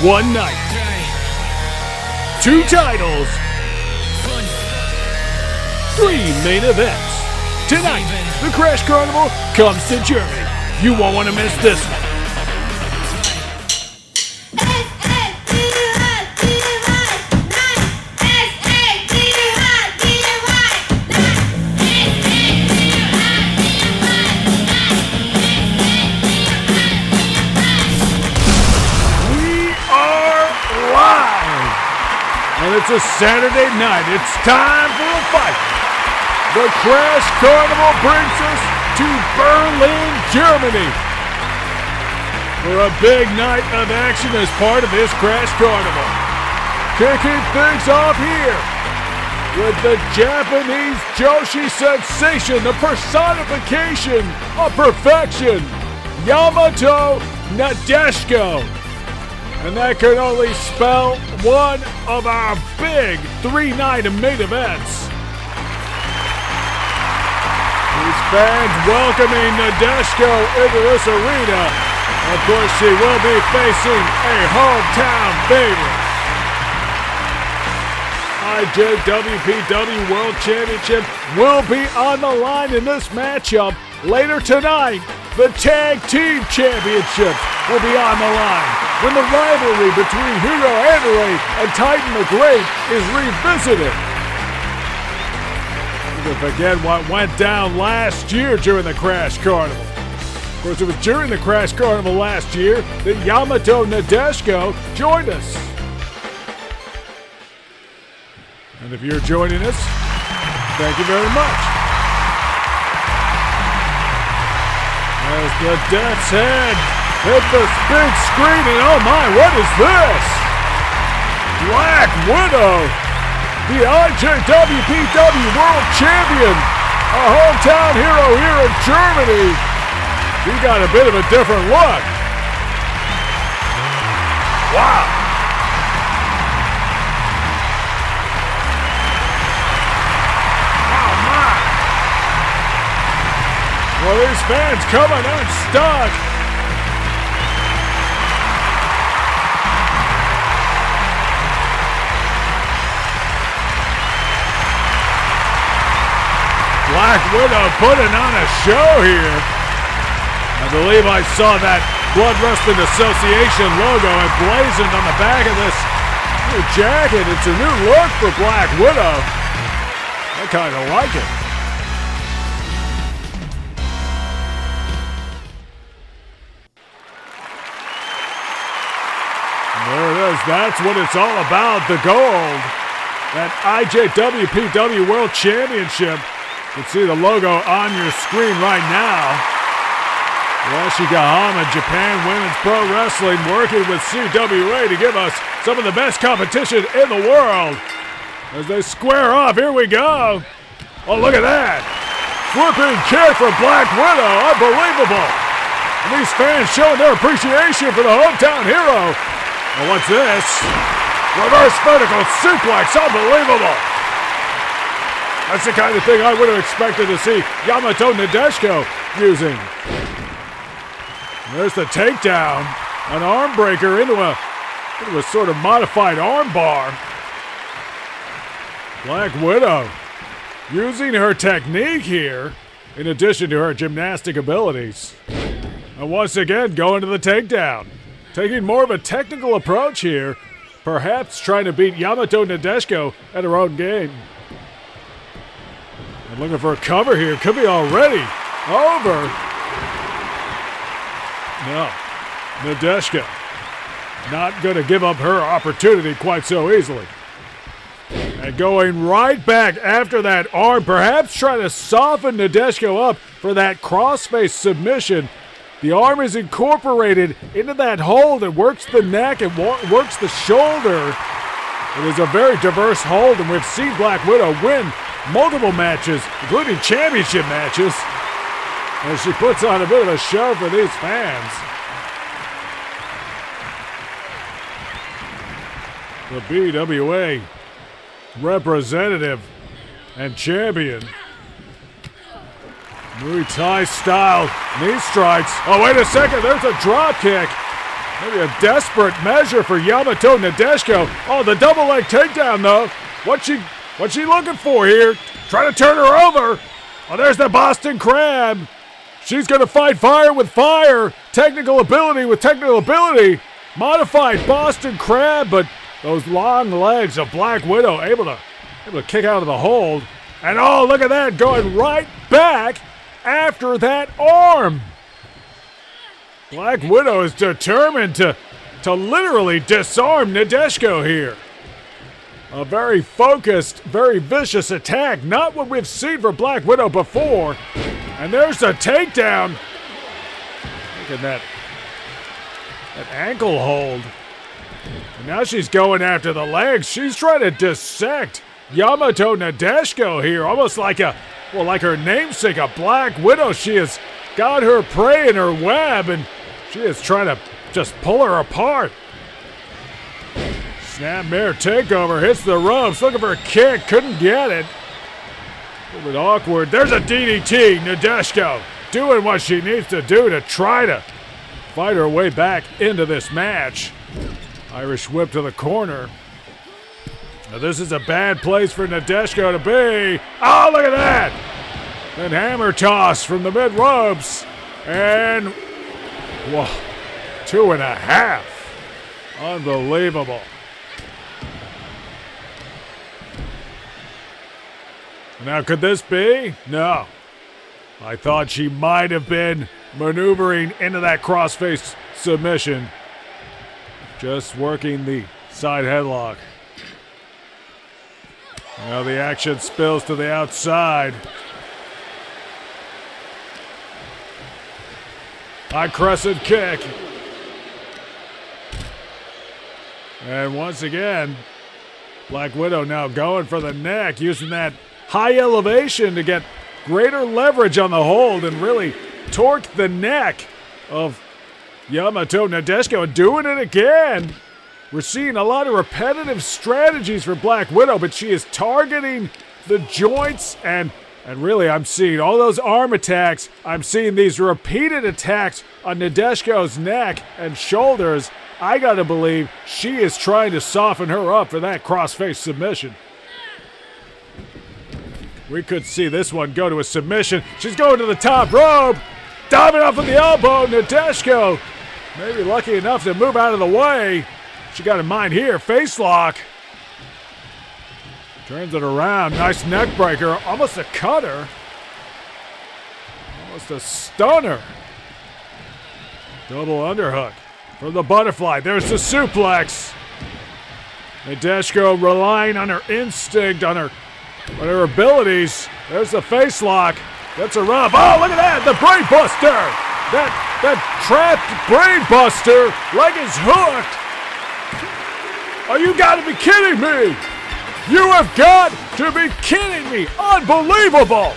one night, two titles, three main events. Tonight, the Crash Carnival comes to Germany. You won't want to miss this one. And it's a Saturday night. It's time for a fight. The Crash Carnival brings us to Berlin, Germany for a big night of action as part of this Crash Carnival. Kicking things off here with the Japanese Joshi sensation, the personification of perfection, Yamato Nadeshiko. And that could only spell one of our big three-night main events. These fans welcoming Nadeshiko into this arena. Of course, she will be facing a hometown favorite. IJWPW World Championship will be on the line in this matchup. Later tonight, the Tag Team Championship will be on the line when the rivalry between Hugo, Andore, and Titan the Great is revisited. You can forget what went down last year during the Crash Carnival. Of course, it was during the Crash Carnival last year that Yamato Nadeshiko joined us. And if you're joining us, thank you very much. As the Death's Head hit the big screen, and oh my, what is this? Black Widow, the IJWPW World Champion, a hometown hero here in Germany. He got a bit of a different look. Wow. Oh my. Well, these fans coming unstuck. Black Widow putting on a show here. I believe I saw that Blood Wrestling Association logo emblazoned on the back of this new jacket. It's a new look for Black Widow. I kind of like it. There it is. That's what it's all about. The gold. That IJWPW World Championship. You can see the logo on your screen right now. Yoshigahama Japan Women's Pro Wrestling working with CWA to give us some of the best competition in the world. As they square off, here we go. Oh, look at that. Flipping kick from Black Widow. Unbelievable. And these fans showing their appreciation for the hometown hero. Well, what's this? Reverse vertical suplex. Unbelievable. That's the kind of thing I would have expected to see Yamato Nadeshiko using. There's the takedown. An arm breaker into a sort of modified arm bar. Black Widow using her technique here in addition to her gymnastic abilities. And once again going to the takedown. Taking more of a technical approach here. Perhaps trying to beat Yamato Nadeshiko at her own game. And looking for a cover here. Could be already over. No. Nadeshiko not going to give up her opportunity quite so easily. And going right back after that arm. Perhaps trying to soften Nadeshiko up for that crossface submission. The arm is incorporated into that hold. It works the neck. It works the shoulder. It is a very diverse hold, and we've seen Black Widow win multiple matches, including championship matches, as she puts on a bit of a show for these fans. The BWA representative and champion. Muay Thai style knee strikes. Oh, wait a second. There's a drop kick. Maybe a desperate measure for Yamato Nadeshiko. Oh, the double leg takedown, though. What's she looking for here? Trying to turn her over. Oh, there's the Boston Crab. She's going to fight fire with fire. Technical ability with technical ability. Modified Boston Crab, but those long legs of Black Widow able to kick out of the hold. And oh, look at that, going right back after that arm. Black Widow is determined to literally disarm Nadeshiko here. A very focused, very vicious attack. Not what we've seen for Black Widow before. And there's the takedown. Look at that ankle hold. And now she's going after the legs. She's trying to dissect Yamato Nadeshiko here. Almost like her namesake, a Black Widow. She has got her prey in her web, and she is trying to just pull her apart. Snapmare takeover, hits the ropes, looking for a kick, couldn't get it. A little bit awkward. There's a DDT, Nadeshiko doing what she needs to do to try to fight her way back into this match. Irish whip to the corner. Now this is a bad place for Nadeshiko to be. Oh, look at that! Then hammer toss from the mid ropes. And, whoa, 2.5. Unbelievable. Now, could this be? No. I thought she might have been maneuvering into that crossface submission. Just working the side headlock. Now the action spills to the outside. High crescent kick. And once again, Black Widow now going for the neck, using that high elevation to get greater leverage on the hold and really torque the neck of Yamato Nadeshiko, and doing it again. We're seeing a lot of repetitive strategies for Black Widow, but she is targeting the joints, and really I'm seeing all those arm attacks. I'm seeing these repeated attacks on Nadeshiko's neck and shoulders. I gotta believe she is trying to soften her up for that crossface submission. We could see this one go to a submission. She's going to the top rope. Diving off with the elbow. Nadeshiko maybe lucky enough to move out of the way. She got in mind here. Face lock. Turns it around. Nice neck breaker. Almost a cutter. Almost a stunner. Double underhook from the butterfly. There's the suplex. Nadeshiko relying on her instinct, on her abilities. There's the face lock. That's a rub. Oh, look at that. The brain buster. That trapped brain buster. Leg is hooked. Oh, you got to be kidding me. You have got to be kidding me. Unbelievable.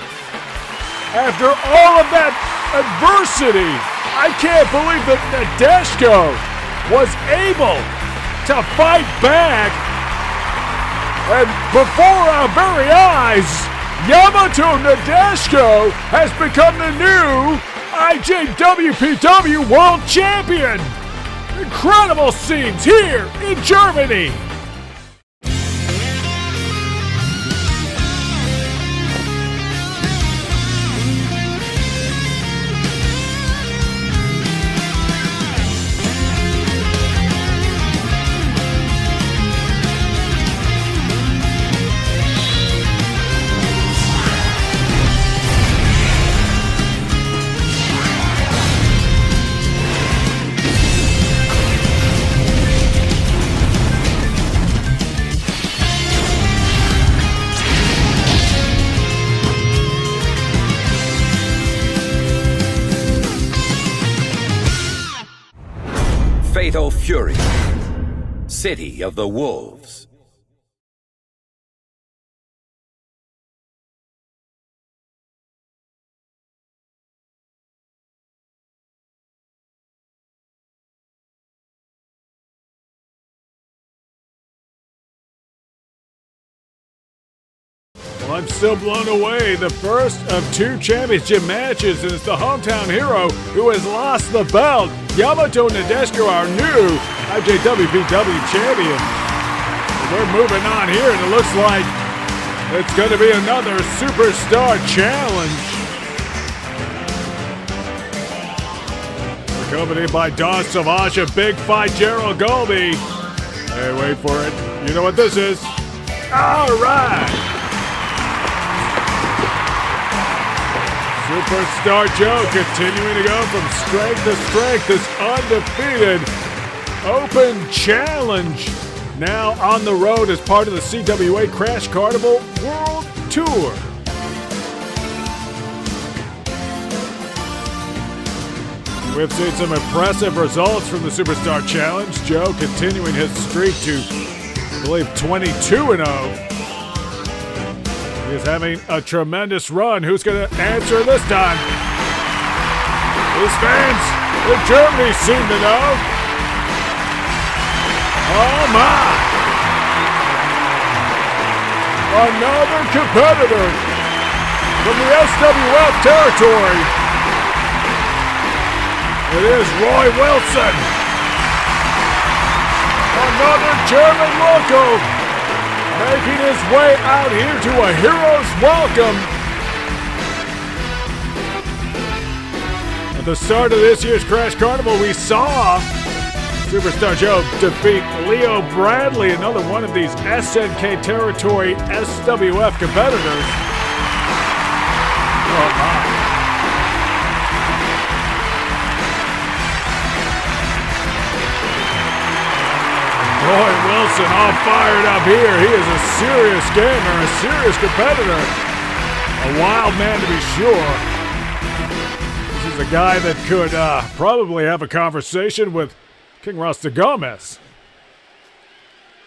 After all of that adversity, I can't believe that Nadeshiko was able to fight back. And before our very eyes, Yamato Nadeshiko has become the new IJWPW World Champion. Incredible scenes here in Germany. Fatal Fury, City of the Wolves. Well, I'm still blown away. The first of 2 championship matches, and it's the hometown hero who has lost the belt. Yamato Nadeshiko, our new IJWPW champion. We're moving on here, and it looks like it's going to be another Superstar Challenge. Accompanied by Don Savage, Big Fight Gerald Golby. Hey, wait for it. You know what this is. All right. Superstar Joe continuing to go from strength to strength. This undefeated Open Challenge. Now on the road as part of the CWA Crash Carnival World Tour. We've seen some impressive results from the Superstar Challenge. Joe continuing his streak to, I believe, 22-0. He is having a tremendous run. Who's going to answer this time? His fans in Germany seem to know. Oh my! Another competitor from the SWF territory. It is Roy Wilson. Another German local making his way out here to a hero's welcome. At the start of this year's Crash Carnival, we saw Superstar Joe defeat Leo Bradley, another one of these SNK territory SWF competitors. Oh my. Roy Wilson all fired up here. He is a serious gamer, a serious competitor. A wild man to be sure. This is a guy that could probably have a conversation with King Rasta Gomez.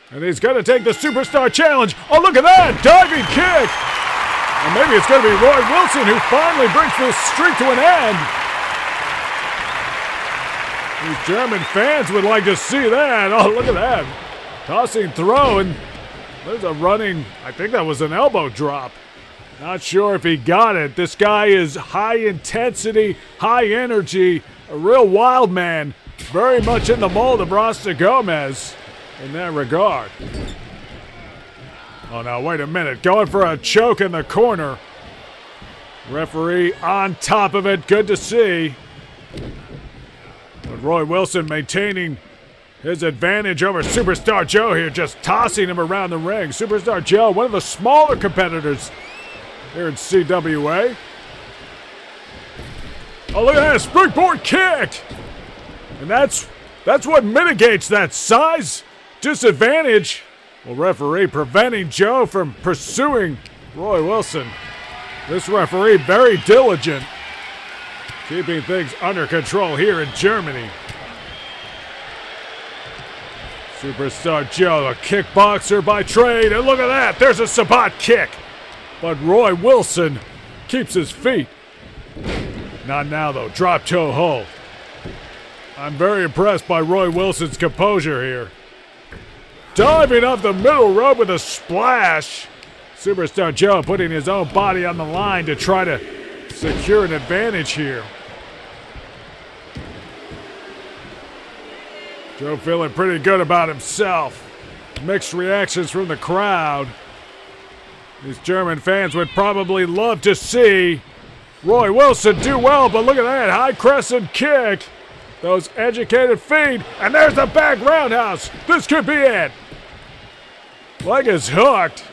And he's going to take the Superstar Challenge. Oh, look at that! Diving kick! And maybe it's going to be Roy Wilson who finally brings this streak to an end. These German fans would like to see that. Oh, look at that. Tossing throw, and there's a running, I think that was an elbow drop. Not sure if he got it. This guy is high intensity, high energy, a real wild man. Very much in the mold of Rasta Gomez in that regard. Oh, now, wait a minute. Going for a choke in the corner. Referee on top of it. Good to see. But Roy Wilson maintaining his advantage over Superstar Joe here, just tossing him around the ring. Superstar Joe, one of the smaller competitors here in CWA. Oh, look at that, springboard kick! And that's what mitigates that size disadvantage. Well, referee preventing Joe from pursuing Roy Wilson. This referee very diligent, keeping things under control here in Germany. Superstar Joe, a kickboxer by trade, and look at that, there's a Sabat kick. But Roy Wilson keeps his feet. Not now though, drop toe hold. I'm very impressed by Roy Wilson's composure here. Diving off the middle rope with a splash. Superstar Joe putting his own body on the line to try to secure an advantage here. Joe feeling pretty good about himself. Mixed reactions from the crowd. These German fans would probably love to see Roy Wilson do well, but look at that high crescent kick. Those educated feet, and there's the back roundhouse. This could be it. Leg is hooked.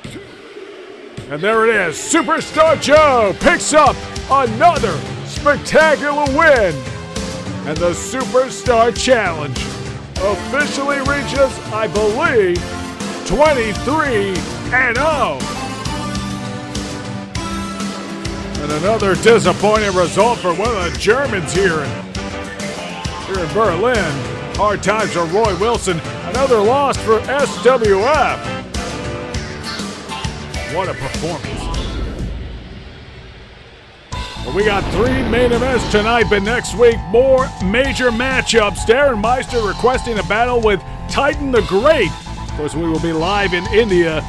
And there it is. Superstar Joe picks up another spectacular win. And the Superstar Challenge officially reaches, I believe, 23-0. And another disappointing result for one of the Germans here in Berlin. Hard times for Roy Wilson. Another loss for SWF. What a performance. Well, we got 3 main events tonight, but next week, more major matchups. Darren Meister requesting a battle with Titan the Great. Of course, we will be live in India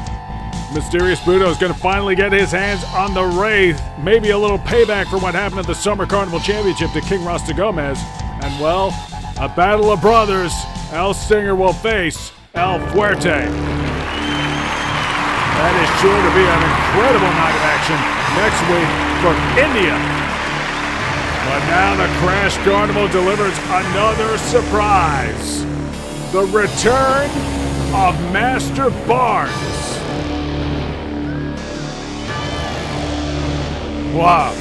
Mysterious Budo is going to finally get his hands on the Wraith. Maybe a little payback for what happened at the Summer Carnival Championship to King Rasta Gomez. And well, a battle of brothers. El Stinger will face El Fuerte. That is sure to be an incredible night of action next week from India. But now the Crash Carnival delivers another surprise. The return of Master Barnes. Wow.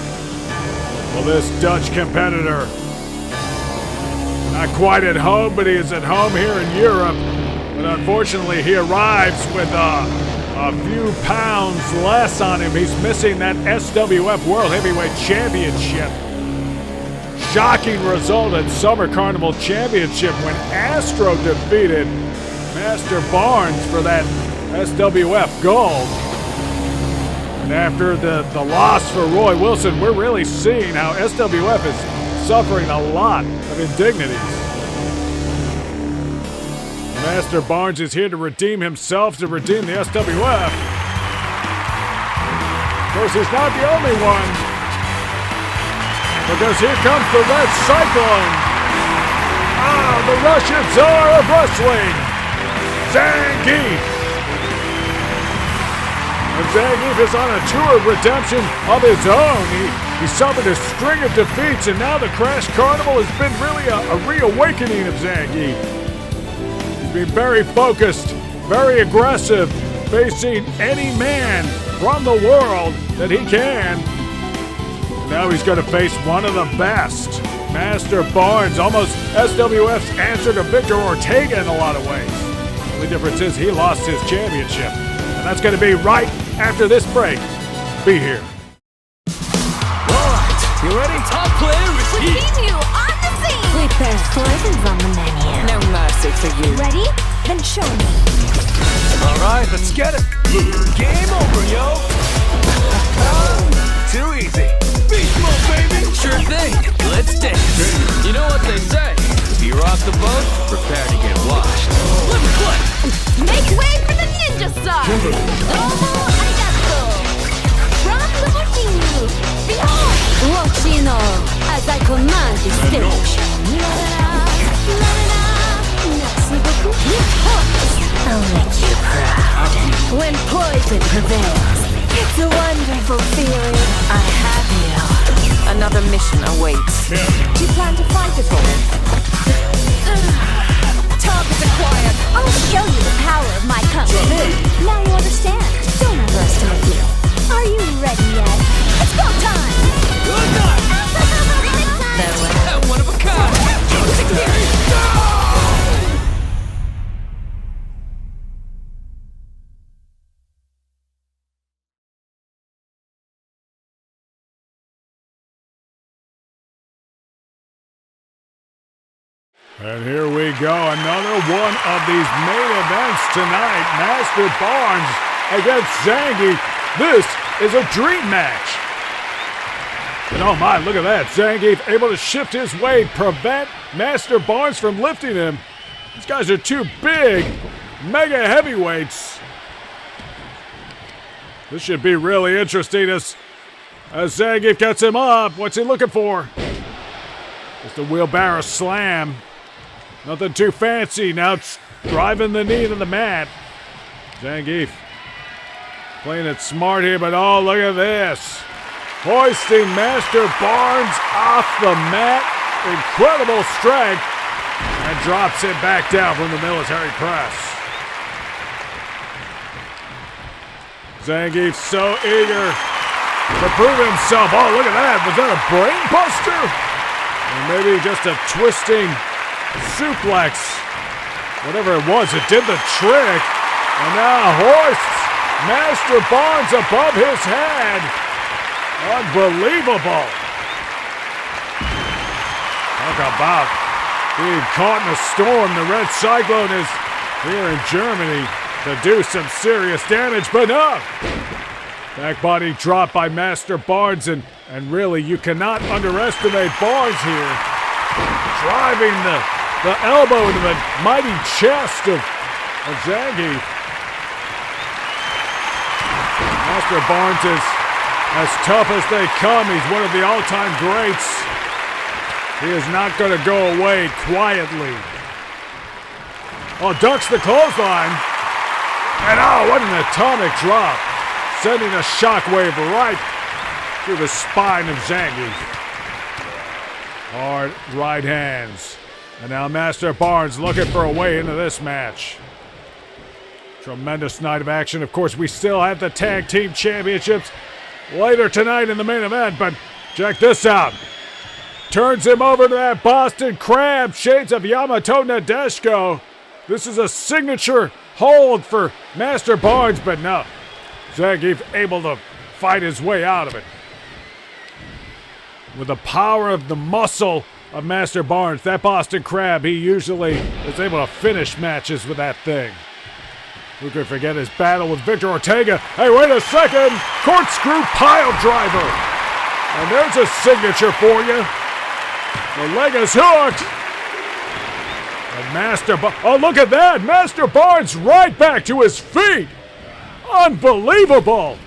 Well, this Dutch competitor, not quite at home, but he is at home here in Europe. But unfortunately, he arrives with a few pounds less on him. He's missing that SWF World Heavyweight Championship. Shocking result at Summer Carnival Championship when Astro defeated Master Barnes for that SWF Gold. And after the loss for Roy Wilson, we're really seeing how SWF is suffering a lot of indignities. Master Barnes is here to redeem himself, to redeem the SWF. Of course, he's not the only one, because here comes the Red Cyclone. The Russian Tsar of Wrestling, Zangief. And Zangief is on a tour of redemption of his own. He suffered a string of defeats, and now the Crash Carnival has been really a reawakening of Zangief. He's been very focused, very aggressive, facing any man from the world that he can. And now he's going to face one of the best, Master Barnes, almost SWF's answer to Victor Ortega in a lot of ways. The only difference is he lost his championship. And that's going to be right after this break. Be here. Alright, you ready? Top player is here. Continue on the scene! Prepare poisons on the menu. No mercy for you. Ready? Then show me. Alright, let's get it. Game over, yo. Too easy. Beast mode, baby. Sure thing. Let's dance. You know what they say. If you rock the boat, prepare to get washed. Let me play. Make way for the ninja star! Domo arigato! From the machine, behold! Watch you know, as I command this stage. I'll make you proud. When poison prevails, it's a wonderful feeling. I have you. Another mission awaits. Do you plan to fight at all? Target acquired. I'll show you the power of my company. Now you understand. Don't underestimate me. Are you ready yet? It's go time! Good night. One of a kind. And here we go, another one of these main events tonight. Master Barnes against Zangief. This is a dream match. And oh my, look at that. Zangief able to shift his weight, prevent Master Barnes from lifting him. These guys are two big, mega heavyweights. This should be really interesting as Zangief gets him up. What's he looking for? Just a wheelbarrow slam. Nothing too fancy. Now it's driving the knee to the mat. Zangief playing it smart here, but oh, look at this. Hoisting Master Barnes off the mat. Incredible strength. And drops it back down from the military press. Zangief so eager to prove himself. Oh, look at that. Was that a brain buster? Or maybe just a twisting suplex. Whatever it was, it did the trick. And now hoists Master Barnes above his head. Unbelievable. Talk about being caught in a storm. The Red Cyclone is here in Germany to do some serious damage, but no. Back body drop by Master Barnes, and really, you cannot underestimate Barnes here. Driving the elbow into the mighty chest of Zangief. Master Barnes is as tough as they come. He's one of the all-time greats. He is not going to go away quietly. Oh, ducks the clothesline. And oh, what an atomic drop. Sending a shockwave right through the spine of Zangief. Hard right hands. And now Master Barnes looking for a way into this match. Tremendous night of action. Of course, we still have the Tag Team Championships later tonight in the main event, but check this out. Turns him over to that Boston Crab, shades of Yamato Nadeshiko. This is a signature hold for Master Barnes, but no. Zangief able to fight his way out of it. With the power of the muscle of Master Barnes, that Boston Crab, he usually is able to finish matches with that thing. Who could forget his battle with Victor Ortega? Hey, wait a second! Corkscrew pile driver! And there's a signature for you. The leg is hooked. And oh, look at that! Master Barnes right back to his feet! Unbelievable!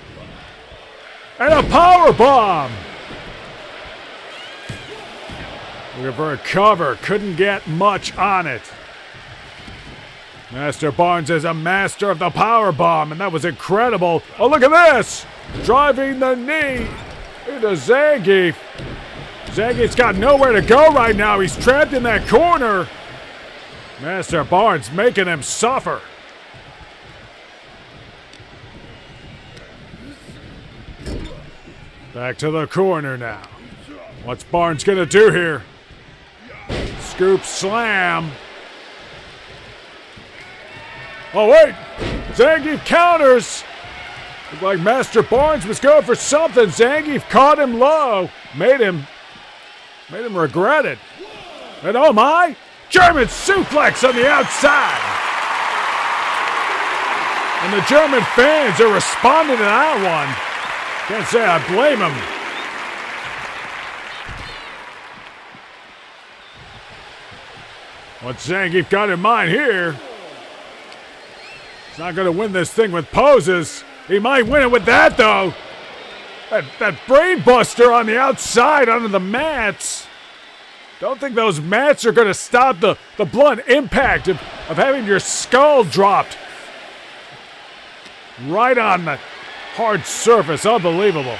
And a power bomb! Looking for a cover. Couldn't get much on it. Master Barnes is a master of the power bomb, and that was incredible. Oh, look at this! Driving the knee into Zangief. Zangief's got nowhere to go right now. He's trapped in that corner. Master Barnes making him suffer. Back to the corner now. What's Barnes gonna do here? Scoop slam. Oh, wait! Zangief counters! Looked like Master Barnes was going for something. Zangief caught him low. Made him regret it. And oh my! German suplex on the outside! And the German fans are responding to that one. Can't say I blame them. What's Zangief got in mind here? Not going to win this thing with poses. He might win it with that, though. That brain buster on the outside onto the mats. Don't think those mats are going to stop the blunt impact of having your skull dropped right on the hard surface. Unbelievable.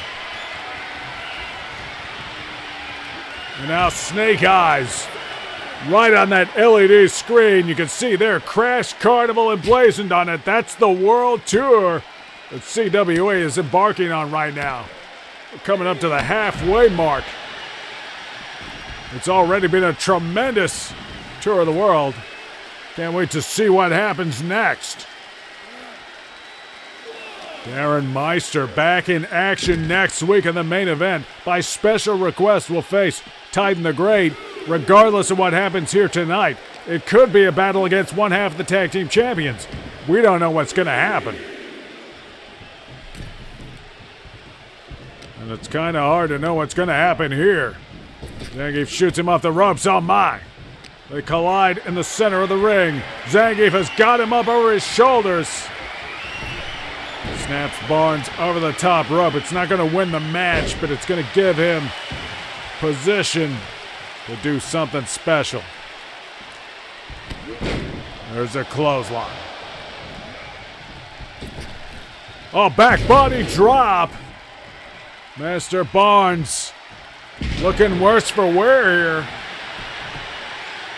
And now Snake Eyes. Right on that LED screen, you can see there Crash Carnival emblazoned on it. That's the world tour that CWA is embarking on right now. We're coming up to the halfway mark. It's already been a tremendous tour of the world. Can't wait to see what happens next. Darren Meister back in action next week in the main event. By special request, will face Titan the Great. Regardless of what happens here tonight, it could be a battle against one half of the tag team champions. We don't know what's going to happen. And it's kind of hard to know what's going to happen here. Zangief shoots him off the ropes. Oh my! They collide in the center of the ring. Zangief has got him up over his shoulders. Snaps Barnes over the top rope. It's not going to win the match, but it's going to give him position to do something special. There's a clothesline. Oh, back body drop. Master Barnes looking worse for wear here.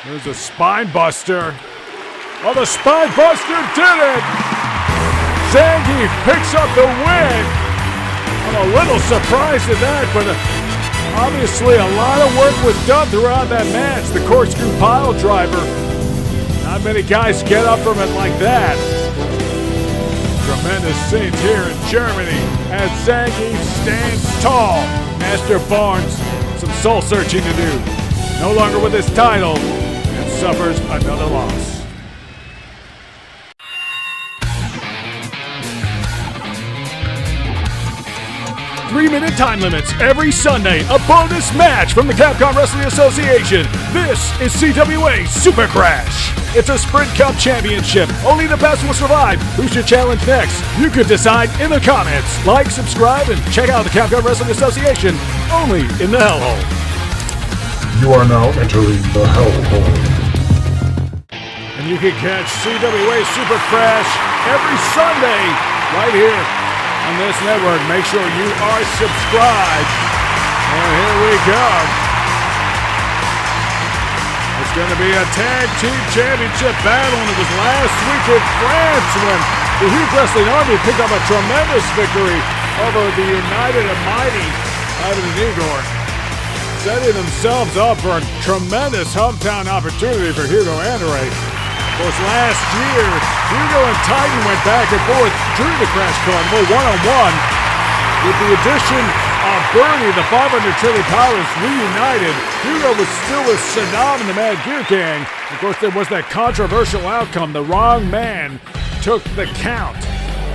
There's a spine buster. Oh, the spine buster did it! Zangief picks up the win. I'm a little surprised at that, but obviously a lot of work was done throughout that match. The corkscrew pile driver. Not many guys get up from it like that. Tremendous scenes here in Germany as Zangief stands tall. Master Barnes, some soul searching to do. No longer with his title and suffers another loss. 3-minute time limits every Sunday. A bonus match from the Capcom Wrestling Association. This is CWA Super Crash. It's a Sprint Cup Championship. Only the best will survive. Who should challenge next? You could decide in the comments. Like, subscribe, and check out the Capcom Wrestling Association only in the Hellhole. You are now entering the Hellhole. And you can catch CWA Super Crash every Sunday right here on this network. Make sure you are subscribed. And here we go. It's going to be a tag team championship battle, and it was last week in France when the Huge Wrestling Army picked up a tremendous victory over the United and Mighty Ivan and Igor, setting themselves up for a tremendous hometown opportunity for Hugo Andore. Of course, last year, Hugo and Titan went back and forth during the Crash Carnival one-on-one. With the addition of Bernie, the 500 Trillion Powers reunited, Hugo was still with Saddam and the Mad Gear Gang. Of course, there was that controversial outcome. The wrong man took the count.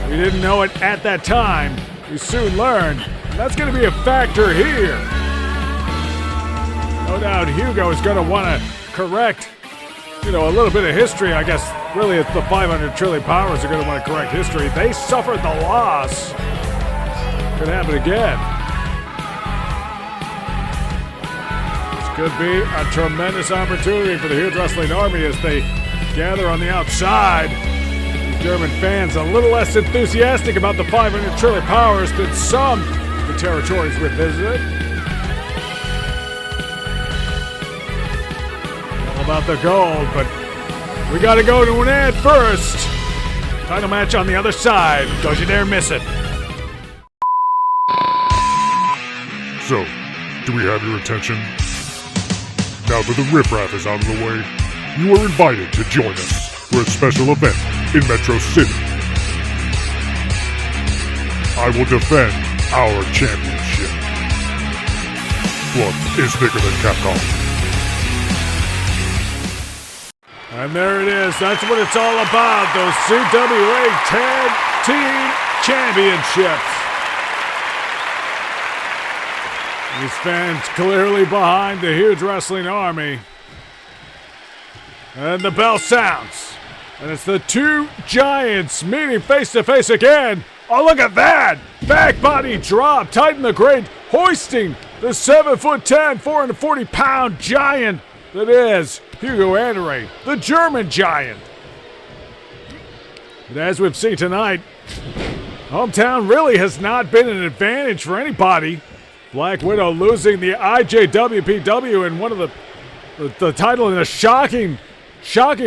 We didn't know it at that time. We soon learned. And that's going to be a factor here. No doubt Hugo is going to want to correct, a little bit of history. I guess really it's the 500 Trillion Powers are going to want to correct history. They suffered the loss. Could happen again. This could be a tremendous opportunity for the Huge Wrestling Army as they gather on the outside. The German fans a little less enthusiastic about the 500 Trillion Powers than some of the territories we visited. All about the gold, but we got to go to an ad first. Title match on the other side. Don't you dare miss it. So, do we have your attention? Now that the riffraff is out of the way, you are invited to join us for a special event in Metro City. I will defend our championship. What is bigger than Capcom? And there it is. That's what it's all about. Those CWA Tag Team Championships. These fans clearly behind the Huge Wrestling Army. And the bell sounds. And it's the two giants meeting face to face again. Oh, look at that! Back body drop. Titan the Great hoisting the 7'10", 440-pound giant that is Hugo Andore, the German giant. But as we've seen tonight, hometown really has not been an advantage for anybody. Black Widow losing the IJWPW and one of the title in a shocking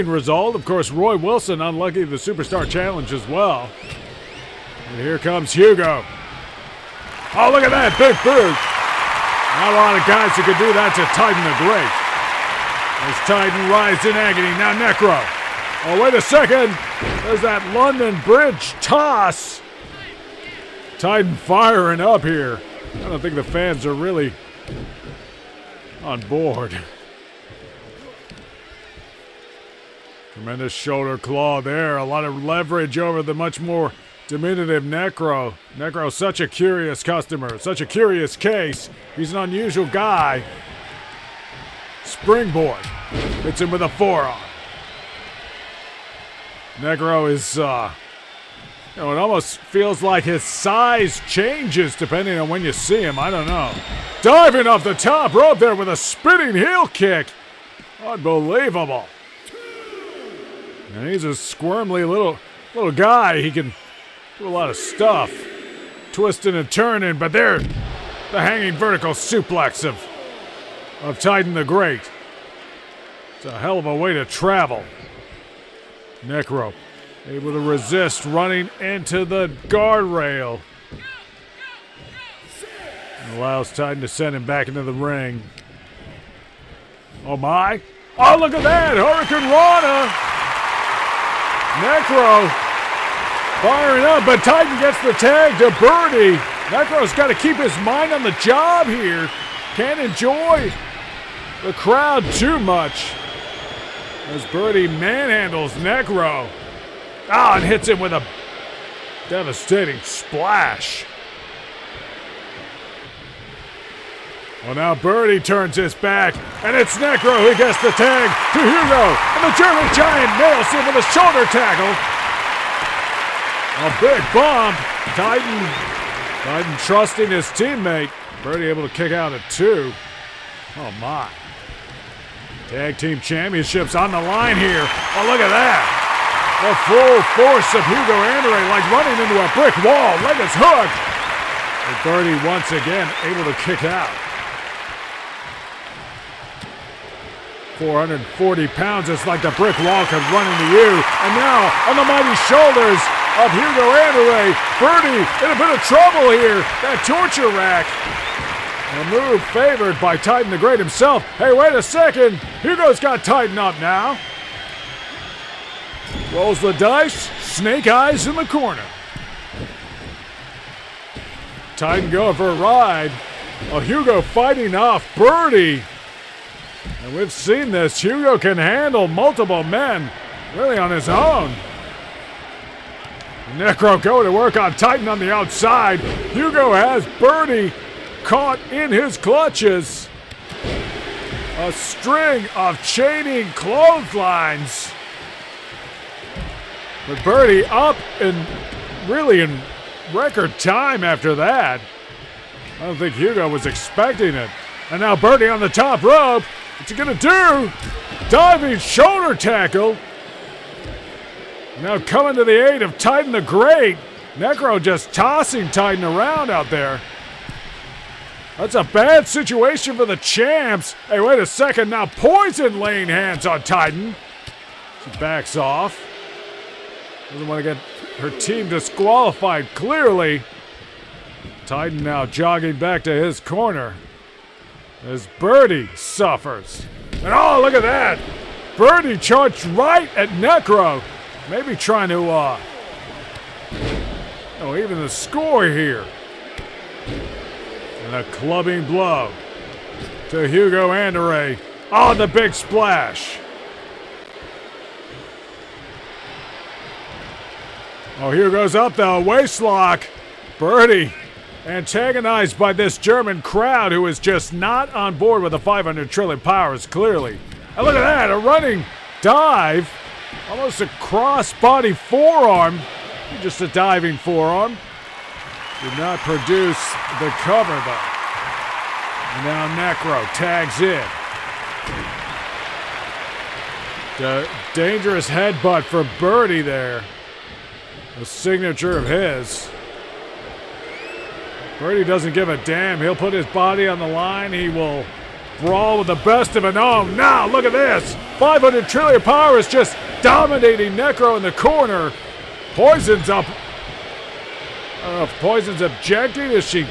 result. Of course, Roy Wilson unlucky the Superstar Challenge as well. And here comes Hugo. Oh, look at that big boot. Not a lot of guys who could do that to Titan the Great. As Titan rides in agony. Now Necro. Oh, wait a second. There's that London Bridge toss. Titan firing up here. I don't think the fans are really on board. Tremendous shoulder claw there. A lot of leverage over the much more diminutive Necro. Necro, such a curious customer. Such a curious case. He's an unusual guy. Springboard. Hits him with a forearm. Necro is, it almost feels like his size changes depending on when you see him. I don't know. Diving off the top rope there with a spinning heel kick. Unbelievable. And he's a squirmly little guy. He can do a lot of stuff. Twisting and turning, but there, the hanging vertical suplex of Titan the Great. It's a hell of a way to travel. Necro able to resist, running into the guardrail. Allows Titan to send him back into the ring. Oh my. Oh, look at that. Hurricane Rana. Necro firing up, but Titan gets the tag to Birdie. Necro's got to keep his mind on the job here. Can't enjoy the crowd too much. As Birdie manhandles Necro. Ah, and hits him with a devastating splash. Well, now Birdie turns his back, and it's Necro who gets the tag to Hugo, and the German Giant nails him with a shoulder tackle. A big bump. Titan trusting his teammate. Birdie able to kick out at 2. Oh, my. Tag Team Championships on the line here. Oh, look at that. The full force of Hugo Andore, like running into a brick wall. Leg is hooked. And Birdie once again able to kick out. 440 pounds, it's like the brick wall could run into you. And now, on the mighty shoulders of Hugo Andore, Birdie in a bit of trouble here. That torture rack. A move favored by Titan the Great himself. Hey, wait a second. Hugo's got Titan up now. Rolls the dice. Snake eyes in the corner. Titan going for a ride. Oh, Hugo fighting off Birdie. And we've seen this. Hugo can handle multiple men really on his own. Necro going to work on Titan on the outside. Hugo has Birdie caught in his clutches. A string of chaining clotheslines. But Birdie up and really in record time after that. I don't think Hugo was expecting it. And now Birdie on the top rope. What's he gonna do? Diving shoulder tackle. Now coming to the aid of Titan the Great. Necro just tossing Titan around out there. That's a bad situation for the champs. Hey, wait a second. Now Poison laying hands on Titan. She backs off. Doesn't want to get her team disqualified, clearly. Titan now jogging back to his corner as Birdie suffers. And oh, look at that. Birdie charged right at Necro. Maybe trying to, even the score here. And a clubbing blow to Hugo Andore. Oh, the big splash. Oh, Hugo's up though. Waistlock. Birdie antagonized by this German crowd who is just not on board with the 500 trillion powers, clearly. And look at that. A running dive. Almost a cross-body forearm. Just a diving forearm. Did not produce the cover, though. And now Necro tags in. The dangerous headbutt for Birdie there. A signature of his. Birdie doesn't give a damn. He'll put his body on the line. He will brawl with the best of it. Oh, now look at this. 500 trillion power is just dominating Necro in the corner. Poison's up. I don't know if Poison's objecting. Is she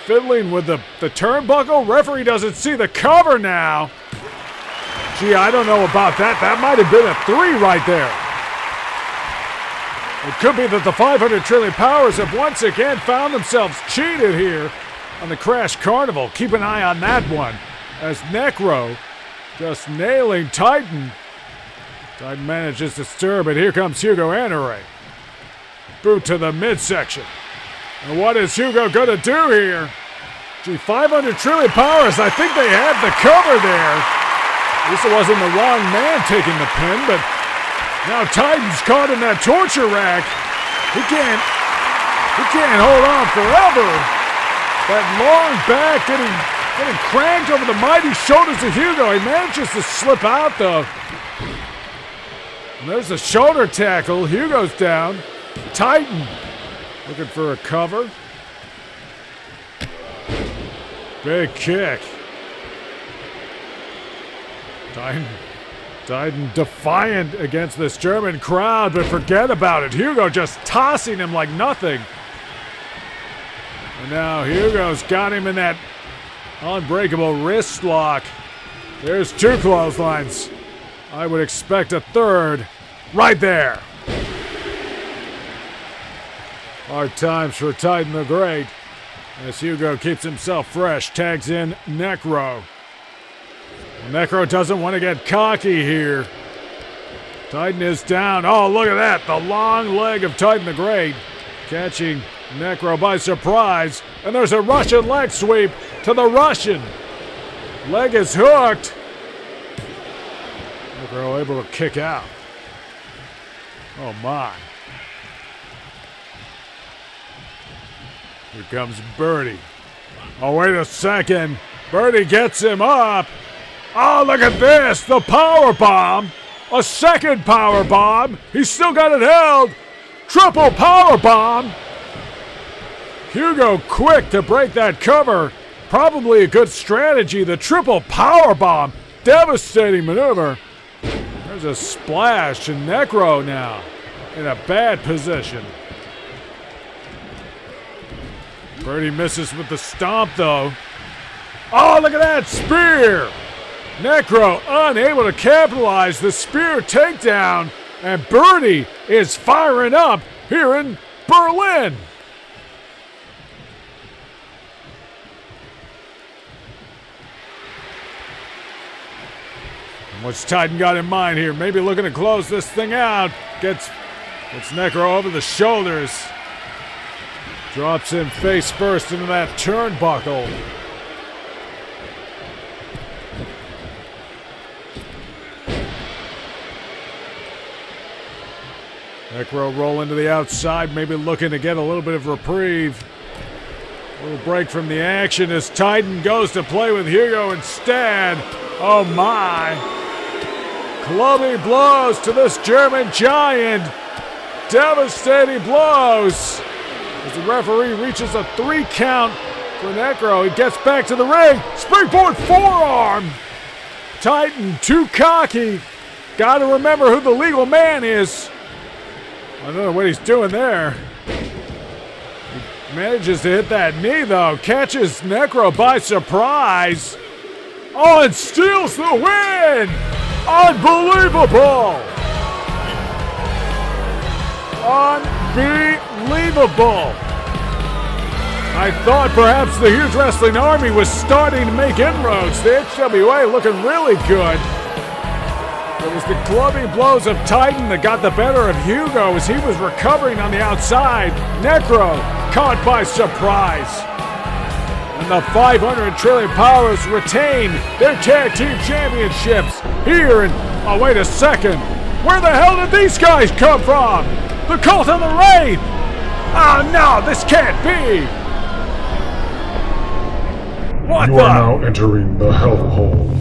fiddling with the turnbuckle? Referee doesn't see the cover now. Gee, I don't know about that. That might have been a 3 right there. It could be that the 500 trillion powers have once again found themselves cheated here on the Crash Carnival. Keep an eye on that one as Necro just nailing Titan. Titan manages to stir, but here comes Hugo Andore. Boot to the midsection. And what is Hugo gonna do here? Gee, 500 trillion powers. I think they had the cover there. At least it wasn't the wrong man taking the pin, but now Titan's caught in that torture rack. He can't hold on forever. That long back getting cranked over the mighty shoulders of Hugo. He manages to slip out though. And there's a shoulder tackle. Hugo's down. Titan looking for a cover. Big kick. Titan defiant against this German crowd, but forget about it. Hugo just tossing him like nothing. And now Hugo's got him in that unbreakable wrist lock. There's 2 clotheslines. I would expect a third right there. Hard times for Titan the Great as Hugo keeps himself fresh, tags in Necro. Necro doesn't want to get cocky here. Titan is down. Oh, look at that. The long leg of Titan the Great catching Necro by surprise, and there's a Russian leg sweep to the Russian. Leg is hooked. Necro able to kick out. Oh my. Here comes Birdie. Oh, wait a second. Birdie gets him up. Oh, look at this. The power bomb. A second power bomb. He's still got it held. Triple power bomb. Hugo quick to break that cover. Probably a good strategy. The triple power bomb. Devastating maneuver. There's a splash, and Necro now in a bad position. Birdie misses with the stomp, though. Oh, look at that spear! Necro unable to capitalize the spear takedown, and Birdie is firing up here in Berlin. What's Titan got in mind here? Maybe looking to close this thing out. Gets Necro over the shoulders. Drops him face first into that turnbuckle. Necro rolling to the outside, maybe looking to get a little bit of reprieve. A little break from the action as Titan goes to play with Hugo instead. Oh my. Clubby blows to this German giant. Devastating blows. As the referee reaches a 3 count for Necro, he gets back to the ring. Springboard forearm. Titan too cocky. Got to remember who the legal man is. I don't know what he's doing there. He manages to hit that knee though. Catches Necro by surprise. Oh, and steals the win! Unbelievable! Unbelievable! I thought perhaps the Huge Wrestling Army was starting to make inroads. The HWA looking really good. It was the clubbing blows of Titan that got the better of Hugo as he was recovering on the outside. Necro caught by surprise. And the 500 Trillion Powers retain their tag team championships here in... Oh, wait a second. Where the hell did these guys come from? The Cult of the Wraith! Oh, no, this can't be! What You are now entering the hellhole.